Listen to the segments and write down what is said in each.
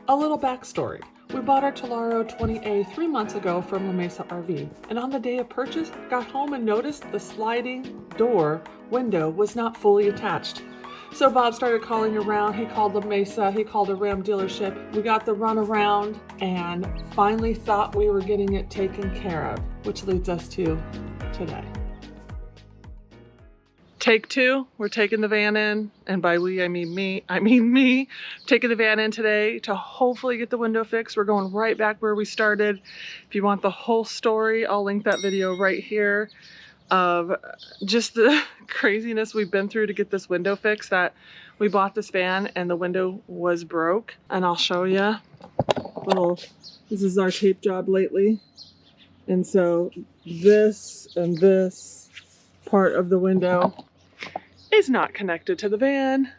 A little backstory. We bought our Tellaro 20A 3 months ago from La Mesa RV, and on the day of purchase, got home and noticed the sliding door window was not fully attached. So Bob started calling around. He called La Mesa, he called a Ram dealership. We got the run around and finally thought we were getting it taken care of, which leads us to today. Take two, we're taking the van in, and by we, I mean me, taking the van in today to hopefully get the window fixed. We're going right back where we started. If you want the whole story, I'll link that video right here of just the craziness we've been through to get this window fixed. That we bought this van and the window was broke, and I'll show you. This is our tape job lately. And so this and this part of the window is not connected to the van.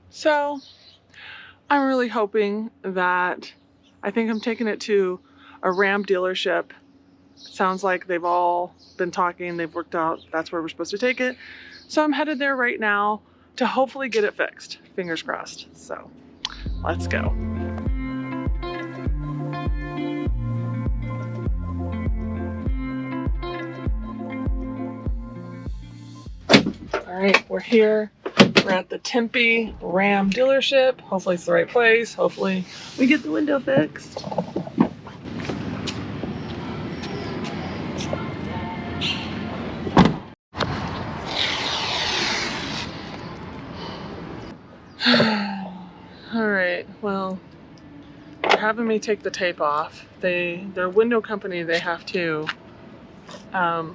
So I'm really hoping that, I think I'm taking it to a Ram dealership. It sounds like they've all been talking, they've worked out that's where we're supposed to take it. So I'm headed there right now to hopefully get it fixed. Fingers crossed. So let's go. All right, we're here. We're at the Tempe Ram dealership. Hopefully it's the right place. Hopefully we get the window fixed. All right, well, they're having me take the tape off. Their window company, they have to, the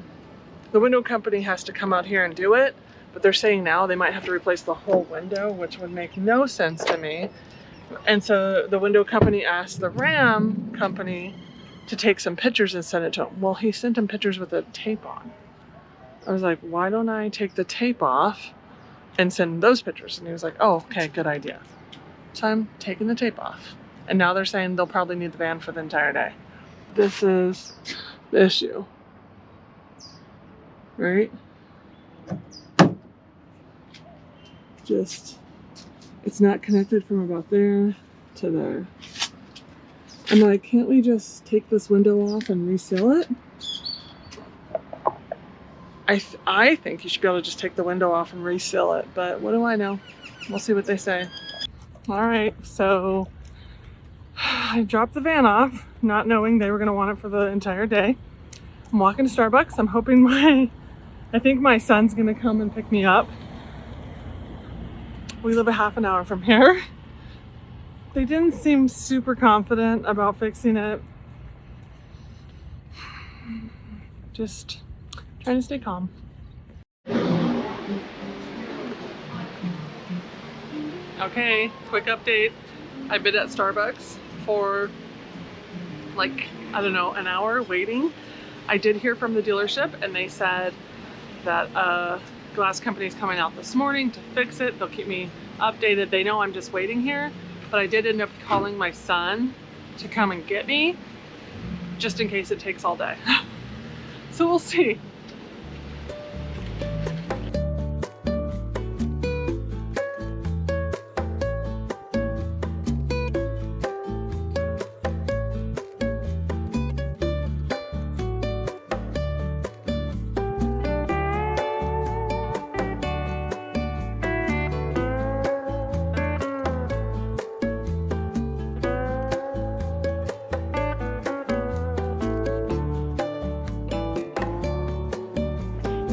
window company has to come out here and do it. But they're saying now they might have to replace the whole window, which would make no sense to me. And so the window company asked the Ram company to take some pictures and send it to him. Well, he sent him pictures with the tape on. I was like, why don't I take the tape off and send those pictures? And he was like, oh, okay, good idea. So I'm taking the tape off. And now they're saying they'll probably need the van for the entire day. This is the issue, right? It's not connected from about there to there. I'm like, can't we just take this window off and reseal it? I think you should be able to just take the window off and reseal it, but what do I know? We'll see what they say. All right, so I dropped the van off, not knowing they were gonna want it for the entire day. I'm walking to Starbucks. I'm hoping I think my son's gonna come and pick me up. We live a half an hour from here. They didn't seem super confident about fixing it. Just trying to stay calm. Okay, quick update. I've been at Starbucks for like, I don't know, an hour waiting. I did hear from the dealership and they said that glass company is coming out this morning to fix it. They'll keep me updated. They know I'm just waiting here, but I did end up calling my son to come and get me just in case it takes all day. So we'll see.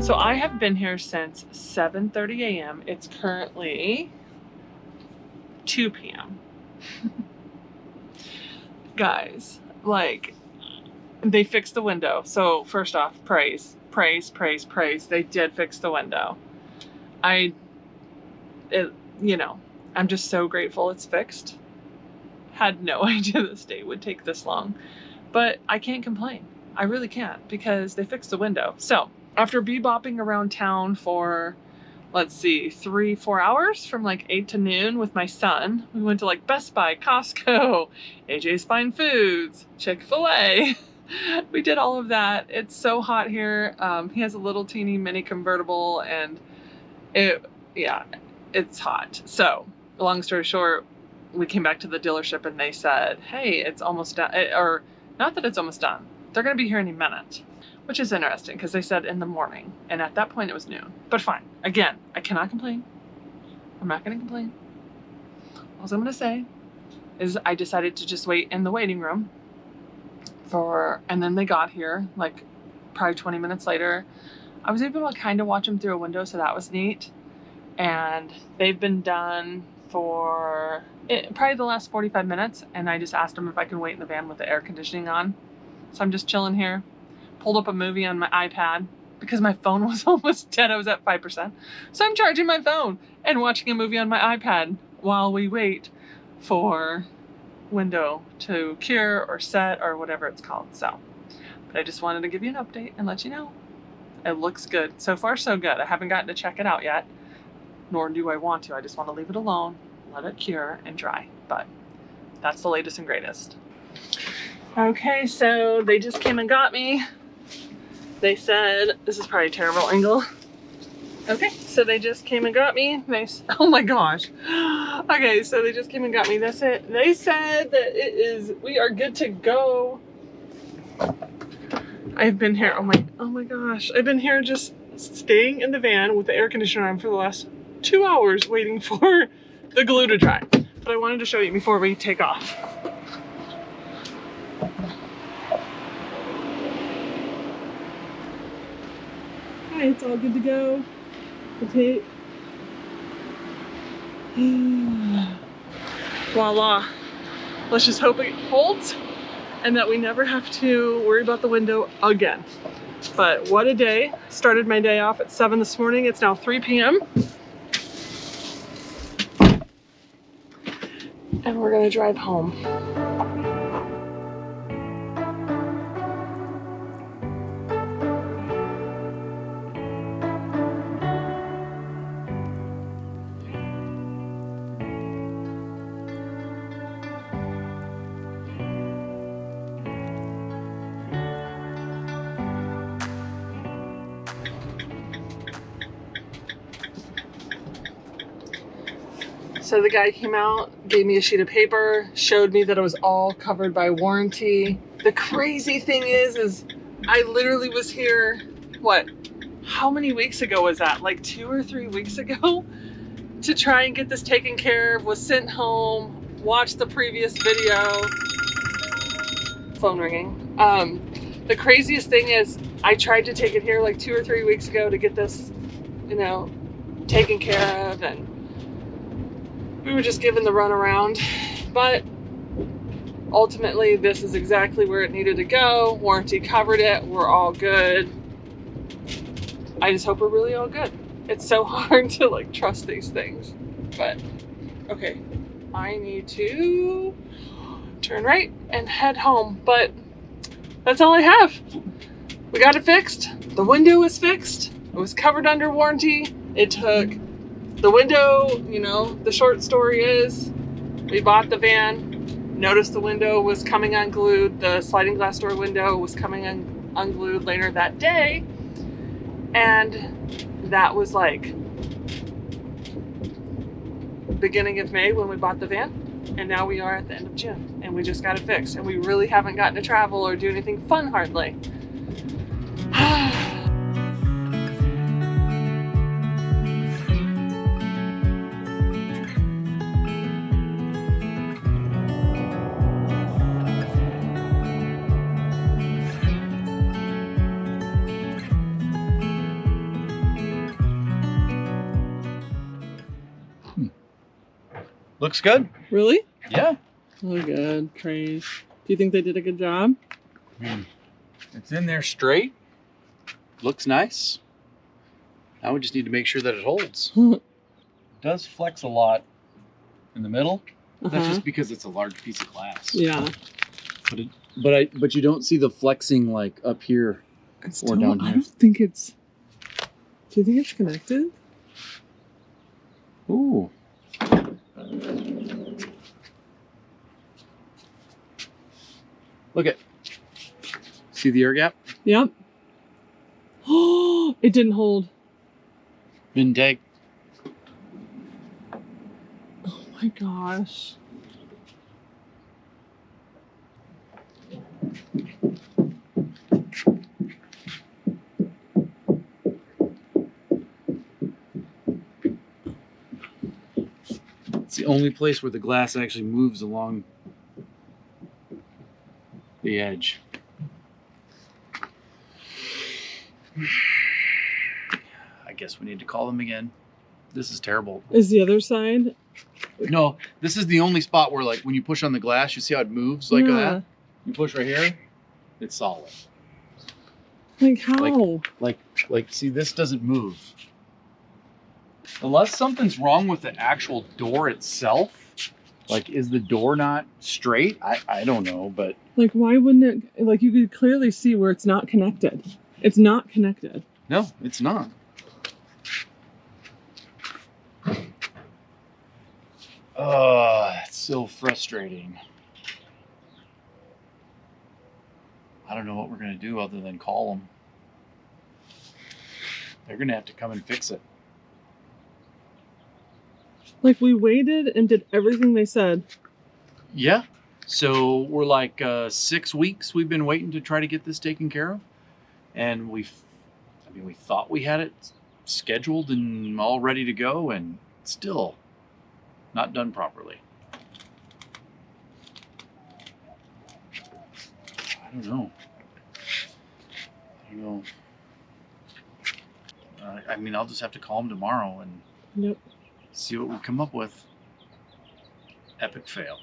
So I have been here since 7:30 a.m. It's currently 2 p.m. Guys, like, they fixed the window. So first off, praise. They did fix the window. You know, I'm just so grateful it's fixed. Had no idea this day would take this long, but I can't complain. I really can't, because they fixed the window. So after bebopping around town for, let's see, 3-4 hours from like 8 to noon with my son, we went to like Best Buy, Costco, AJ's Fine Foods, Chick-fil-A. We did all of that. It's so hot here. He has a little teeny mini convertible and it's hot. So long story short, we came back to the dealership and they said, hey, it's almost done. Or not that it's almost done. They're going to be here any minute, which is interesting because they said in the morning. And at that point it was noon. But fine. Again, I cannot complain. I'm not going to complain. All I'm going to say is I decided to just wait in the waiting room and then they got here like probably 20 minutes later. I was able to kind of watch them through a window, so that was neat. And they've been done for probably the last 45 minutes. And I just asked them if I could wait in the van with the air conditioning on. So I'm just chilling here. Pulled up a movie on my iPad because my phone was almost dead. I was at 5%. So I'm charging my phone and watching a movie on my iPad while we wait for window to cure or set or whatever it's called. So, but I just wanted to give you an update and let you know. It looks good. So far, so good. I haven't gotten to check it out yet, nor do I want to. I just want to leave it alone, let it cure and dry. But that's the latest and greatest. Okay, so they just came and got me. They said, this is probably a terrible angle. Okay, so they just came and got me. Oh my gosh. Okay, so they just came and got me. That's it. They said that we are good to go. I've been here, oh my gosh. I've been here just staying in the van with the air conditioner on for the last 2 hours waiting for the glue to dry. But I wanted to show you before we take off. Hi, it's all good to go. The tape. Voila. Let's just hope it holds and that we never have to worry about the window again. But what a day. Started my day off at 7 this morning. It's now 3 p.m. And we're gonna drive home. So the guy came out, gave me a sheet of paper, showed me that it was all covered by warranty. The crazy thing is I literally was here, how many weeks ago was that? Like 2 or 3 weeks ago to try and get this taken care of, was sent home, watched the previous video. Phone ringing. The craziest thing is I tried to take it here like 2 or 3 weeks ago to get this, taken care of, and we were just given the runaround, but ultimately this is exactly where it needed to go. Warranty covered it. We're all good. I just hope we're really all good. It's so hard to trust these things, but okay. I need to turn right and head home, but that's all I have. We got it fixed. The window is fixed. It was covered under warranty. It took the window, the short story is we bought the van, noticed the window was coming unglued, the sliding glass door window was coming unglued later that day, and that was beginning of May when we bought the van, and now we are at the end of June, and we just got it fixed, and we really haven't gotten to travel or do anything fun hardly. Looks good. Really? Yeah. Oh, good. Praise. Do you think they did a good job? It's in there straight. Looks nice. Now we just need to make sure that it holds. It does flex a lot in the middle. That's just because it's a large piece of glass. Yeah. But you don't see the flexing up here or down here. I don't think it's... Do you think it's connected? Ooh. Look at. See the air gap? Yep. Oh, it didn't hold. Didn't take. Oh my gosh. the only place where the glass actually moves along the edge. I guess we need to call them again. This is terrible. Is the other side? No, this is the only spot where, like, when you push on the glass, you see how it moves like that? You push right here, it's solid. Like how? Like, see, this doesn't move. Unless something's wrong with the actual door itself. Like, is the door not straight? I don't know, but... Like, why wouldn't it... Like, you could clearly see where it's not connected. It's not connected. No, it's not. Oh, it's so frustrating. I don't know what we're going to do other than call them. They're going to have to come and fix it. Like, we waited and did everything they said. Yeah. So we're like 6 weeks we've been waiting to try to get this taken care of. And we thought we had it scheduled and all ready to go, and still not done properly. I don't know. I'll just have to call him tomorrow and see what we come up with. Epic fail.